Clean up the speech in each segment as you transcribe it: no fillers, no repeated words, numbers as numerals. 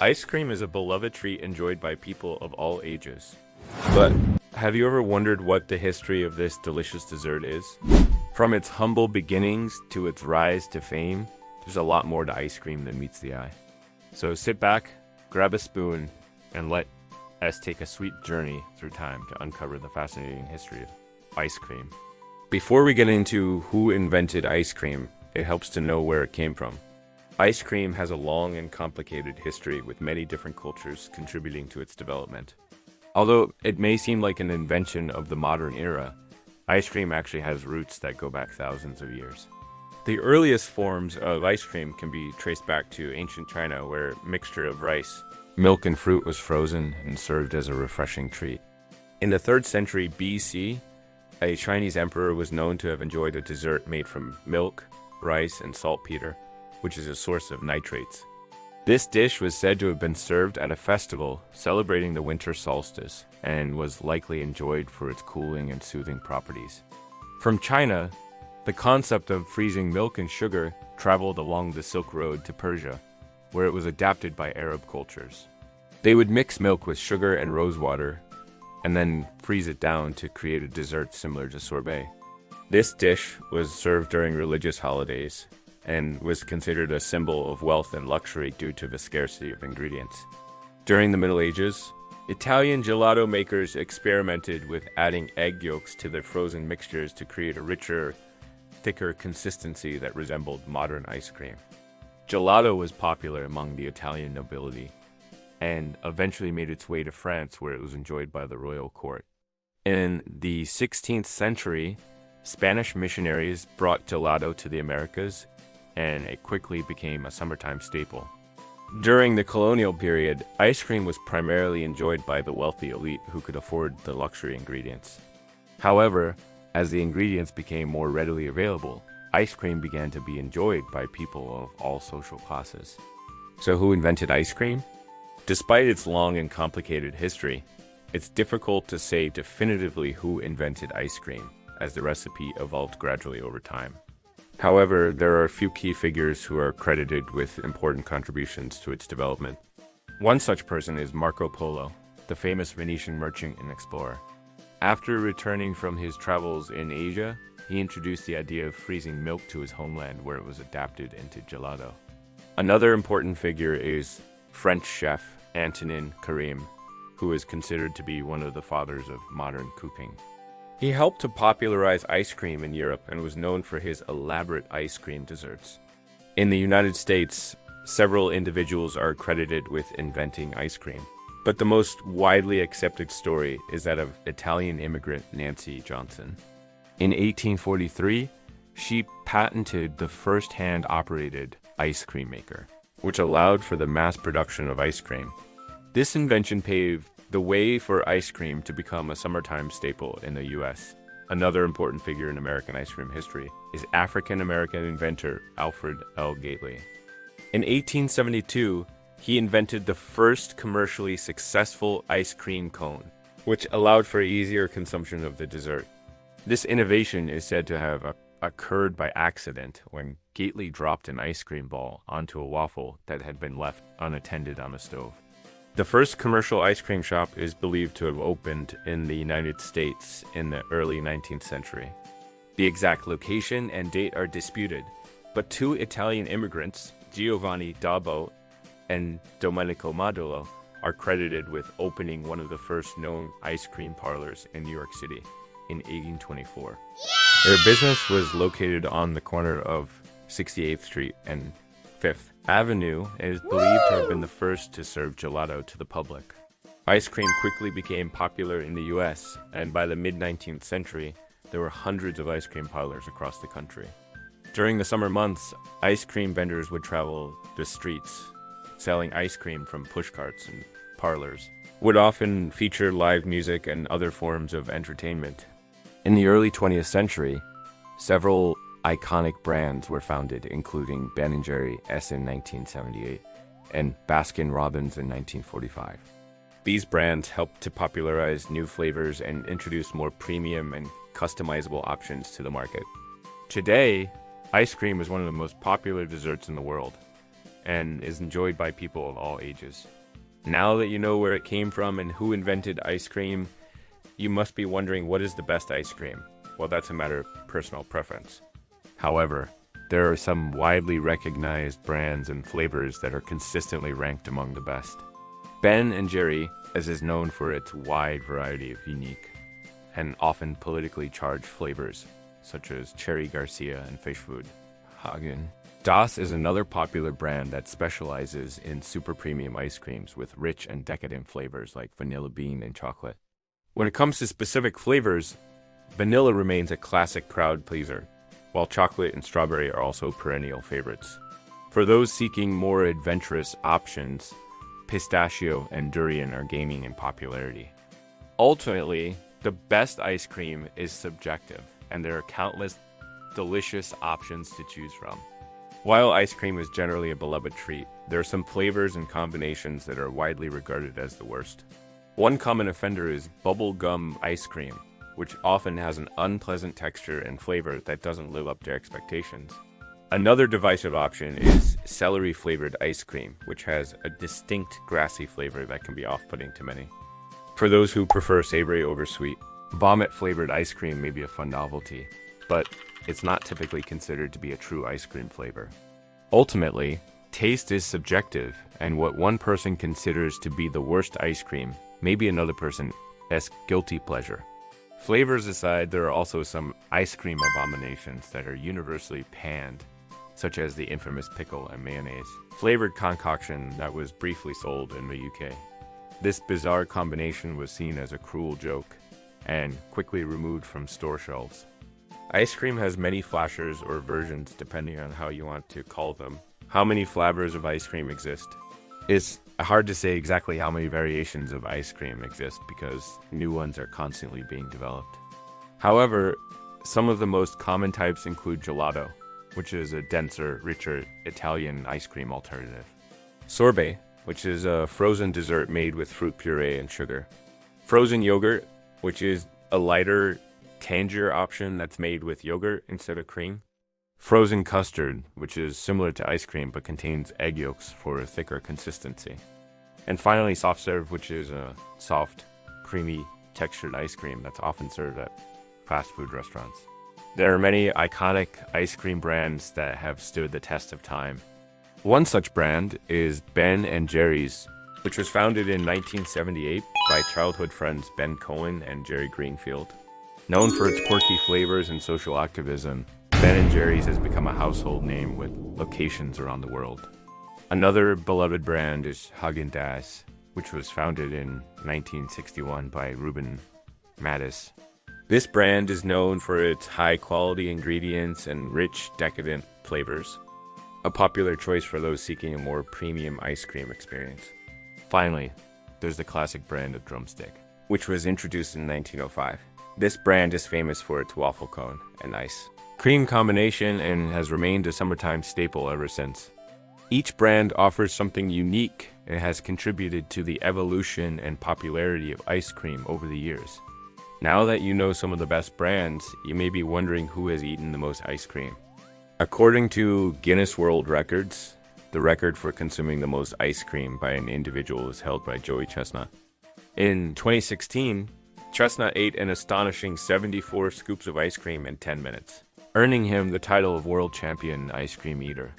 Ice cream is a beloved treat enjoyed by people of all ages. But have you ever wondered what the history of this delicious dessert is? From its humble beginnings to its rise to fame, there's a lot more to ice cream than meets the eye. So sit back, grab a spoon, and let us take a sweet journey through time to uncover the fascinating history of ice cream. Before we get into who invented ice cream, it helps to know where it came from. Ice cream has a long and complicated history with many different cultures contributing to its development. Although it may seem like an invention of the modern era, ice cream actually has roots that go back thousands of years. The earliest forms of ice cream can be traced back to ancient China, where a mixture of rice, milk, and fruit was frozen and served as a refreshing treat. In the 3rd century BC, a Chinese emperor was known to have enjoyed a dessert made from milk, rice, and saltpeter, which is a source of nitrates. This dish was said to have been served at a festival celebrating the winter solstice and was likely enjoyed for its cooling and soothing properties. From China, the concept of freezing milk and sugar traveled along the Silk Road to Persia, where it was adapted by Arab cultures. They would mix milk with sugar and rosewater and then freeze it down to create a dessert similar to sorbet. This dish was served during religious holidays and was considered a symbol of wealth and luxury due to the scarcity of ingredients. During the Middle Ages, Italian gelato makers experimented with adding egg yolks to their frozen mixtures to create a richer, thicker consistency that resembled modern ice cream. Gelato was popular among the Italian nobility and eventually made its way to France, where it was enjoyed by the royal court. In the 16th century, Spanish missionaries brought gelato to the Americas, and it quickly became a summertime staple. During the colonial period, ice cream was primarily enjoyed by the wealthy elite who could afford the luxury ingredients. However, as the ingredients became more readily available, ice cream began to be enjoyed by people of all social classes. So who invented ice cream? Despite its long and complicated history, it's difficult to say definitively who invented ice cream, as the recipe evolved gradually over time. However, there are a few key figures who are credited with important contributions to its development. One such person is Marco Polo, the famous Venetian merchant and explorer. After returning from his travels in Asia, he introduced the idea of freezing milk to his homeland, where it was adapted into gelato. Another important figure is French chef Antonin Carême, who is considered to be one of the fathers of modern cooking. He helped to popularize ice cream in Europe and was known for his elaborate ice cream desserts. In the United States, several individuals are credited with inventing ice cream, but the most widely accepted story is that of Italian immigrant Nancy Johnson. In 1843, she patented the first hand-operated ice cream maker, which allowed for the mass production of ice cream. This invention paved the way for ice cream to become a summertime staple in the U.S. Another important figure in American ice cream history is African-American inventor Alfred L. Gately. In 1872, he invented the first commercially successful ice cream cone, which allowed for easier consumption of the dessert. This innovation is said to have occurred by accident when Gately dropped an ice cream ball onto a waffle that had been left unattended on a stove. The first commercial ice cream shop is believed to have opened in the United States in the early 19th century. The exact location and date are disputed, but 2 Italian immigrants, Giovanni Dabbo and Domenico Modulo, are credited with opening one of the first known ice cream parlors in New York City in 1824. Their business was located on the corner of 68th Street and 5th Avenue and is believed to have been the first to serve gelato to the public. Ice cream quickly became popular in the US, and by the mid-19th century, there were hundreds of ice cream parlors across the country. During the summer months, ice cream vendors would travel the streets, selling ice cream from pushcarts and parlors, would often feature live music and other forms of entertainment. In the early 20th century, several iconic brands were founded, including Ben & Jerry in 1978 and Baskin-Robbins in 1945. These brands helped to popularize new flavors and introduce more premium and customizable options to the market. Today, ice cream is one of the most popular desserts in the world, and is enjoyed by people of all ages. Now that you know where it came from and who invented ice cream, you must be wondering, what is the best ice cream? Well, that's a matter of personal preference. However, there are some widely recognized brands and flavors that are consistently ranked among the best. Ben & Jerry, as is known for its wide variety of unique and often politically charged flavors, such as Cherry Garcia and Fish Food. Häagen. Das is another popular brand that specializes in super premium ice creams with rich and decadent flavors like vanilla bean and chocolate. When it comes to specific flavors, vanilla remains a classic crowd pleaser, while chocolate and strawberry are also perennial favorites. For those seeking more adventurous options, pistachio and durian are gaining in popularity. Ultimately, the best ice cream is subjective, and there are countless delicious options to choose from. While ice cream is generally a beloved treat, there are some flavors and combinations that are widely regarded as the worst. One common offender is bubble gum ice cream, which often has an unpleasant texture and flavor that doesn't live up to expectations. Another divisive option is celery-flavored ice cream, which has a distinct grassy flavor that can be off-putting to many. For those who prefer savory over sweet, vomit-flavored ice cream may be a fun novelty, but it's not typically considered to be a true ice cream flavor. Ultimately, taste is subjective, and what one person considers to be the worst ice cream may be another person's guilty pleasure. Flavors aside, there are also some ice cream abominations that are universally panned, such as the infamous pickle and mayonnaise flavored concoction that was briefly sold in the UK. This bizarre combination was seen as a cruel joke and quickly removed from store shelves. Ice cream has many flashers or versions depending on how you want to call them. How many flavors of ice cream exist? It's hard to say exactly how many variations of ice cream exist because new ones are constantly being developed. However, some of the most common types include gelato, which is a denser, richer Italian ice cream alternative. Sorbet, which is a frozen dessert made with fruit puree and sugar. Frozen yogurt, which is a lighter, tangier option that's made with yogurt instead of cream. Frozen custard, which is similar to ice cream but contains egg yolks for a thicker consistency. And finally, soft serve, which is a soft, creamy, textured ice cream that's often served at fast food restaurants. There are many iconic ice cream brands that have stood the test of time. One such brand is Ben & Jerry's, which was founded in 1978 by childhood friends Ben Cohen and Jerry Greenfield. Known for its quirky flavors and social activism, Ben & Jerry's has become a household name with locations around the world. Another beloved brand is Häagen-Dazs, which was founded in 1961 by Ruben Mattis. This brand is known for its high-quality ingredients and rich, decadent flavors, a popular choice for those seeking a more premium ice cream experience. Finally, there's the classic brand of Drumstick, which was introduced in 1905. This brand is famous for its waffle cone and ice cream combination and has remained a summertime staple ever since. Each brand offers something unique and has contributed to the evolution and popularity of ice cream over the years. Now that you know some of the best brands, you may be wondering who has eaten the most ice cream. According to Guinness World Records, the record for consuming the most ice cream by an individual is held by Joey Chestnut. In 2016, Chestnut ate an astonishing 74 scoops of ice cream in 10 minutes, earning him the title of world champion ice cream eater.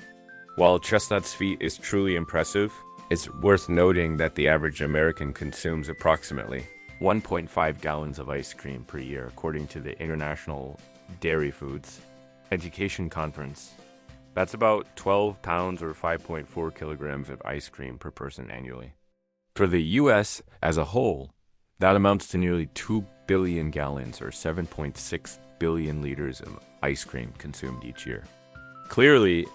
While Chestnut's feat is truly impressive, it's worth noting that the average American consumes approximately 1.5 gallons of ice cream per year, according to the International Dairy Foods Education Conference. That's about 12 pounds or 5.4 kilograms of ice cream per person annually. For the U.S. as a whole, that amounts to nearly 2 billion gallons or 7.6 billion liters of ice cream consumed each year. Clearly,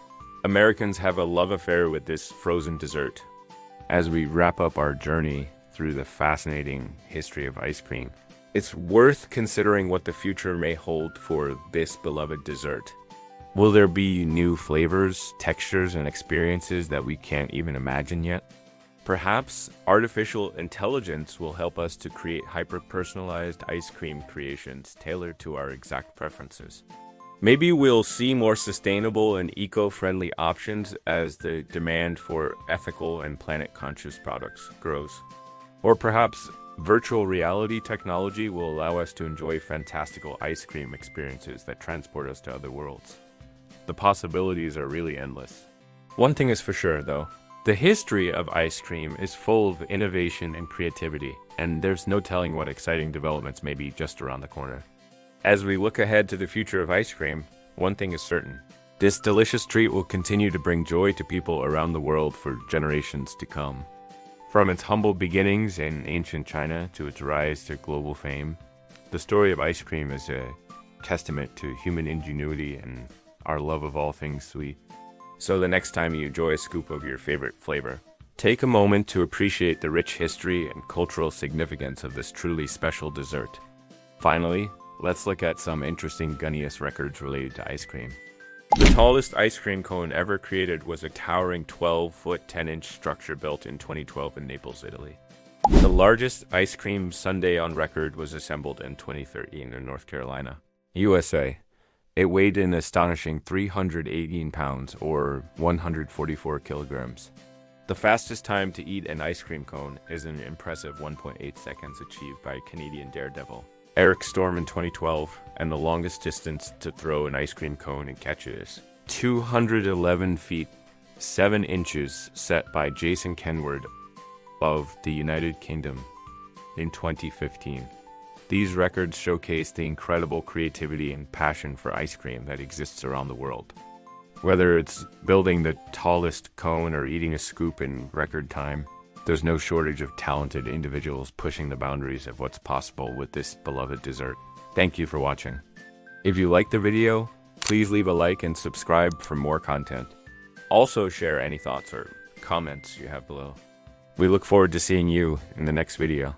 Americans have a love affair with this frozen dessert. As we wrap up our journey through the fascinating history of ice cream, it's worth considering what the future may hold for this beloved dessert. Will there be new flavors, textures, and experiences that we can't even imagine yet? Perhaps artificial intelligence will help us to create hyper-personalized ice cream creations tailored to our exact preferences. Maybe we'll see more sustainable and eco-friendly options as the demand for ethical and planet-conscious products grows. Or perhaps virtual reality technology will allow us to enjoy fantastical ice cream experiences that transport us to other worlds. The possibilities are really endless. One thing is for sure, though. The history of ice cream is full of innovation and creativity, and there's no telling what exciting developments may be just around the corner. As we look ahead to the future of ice cream, one thing is certain. This delicious treat will continue to bring joy to people around the world for generations to come. From its humble beginnings in ancient China to its rise to global fame, the story of ice cream is a testament to human ingenuity and our love of all things sweet. So the next time you enjoy a scoop of your favorite flavor, take a moment to appreciate the rich history and cultural significance of this truly special dessert. Finally, let's look at some interesting Guinness records related to ice cream. The tallest ice cream cone ever created was a towering 12-foot 10-inch structure built in 2012 in Naples, Italy. The largest ice cream sundae on record was assembled in 2013 in North Carolina, USA. It weighed an astonishing 318 pounds, or 144 kilograms. The fastest time to eat an ice cream cone is an impressive 1.8 seconds achieved by Canadian daredevil Eric Storm in 2012, and the longest distance to throw an ice cream cone and catch it is 211 feet, 7 inches set by Jason Kenward of the United Kingdom in 2015. These records showcase the incredible creativity and passion for ice cream that exists around the world. Whether it's building the tallest cone or eating a scoop in record time, there's no shortage of talented individuals pushing the boundaries of what's possible with this beloved dessert. Thank you for watching. If you liked the video, please leave a like and subscribe for more content. Also share any thoughts or comments you have below. We look forward to seeing you in the next video.